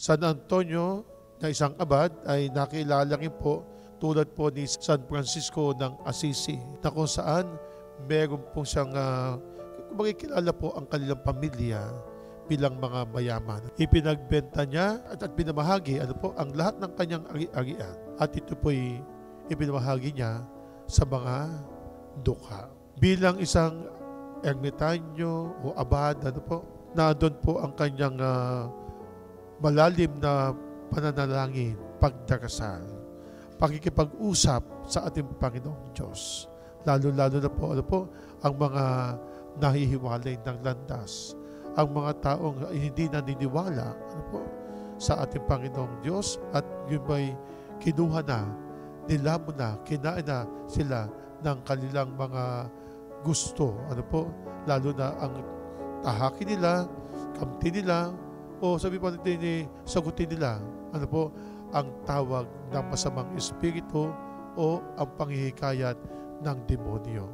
San Antonio na isang abad ay nakilala rin po tulad po ni San Francisco ng Assisi na kung saan meron po siyang makikilala po ang kanilang pamilya bilang mga mayaman. Ipinagbenta niya at pinamahagi ang lahat ng kanyang ari-arian. At ito po'y ipinamahagi niya sa mga dukha. Bilang isang ermitanyo o abad, na doon po ang kanyang malalim na pananalangin, pagdarasal, pakikipag-usap sa ating Panginoong Diyos. Lalo-lalo na po, ang mga nahihiwalay ng landas, ang mga taong hindi naniniwala sa ating Panginoong Diyos at yun ba'y kinuha na, nilamo na, kinain na sila ng kanilang mga gusto. Lalo na ang tahaki nila, kamti nila, o sabi po natin sagutin nila, ang tawag ng masamang espiritu o ang panghihikayat ng demonyo.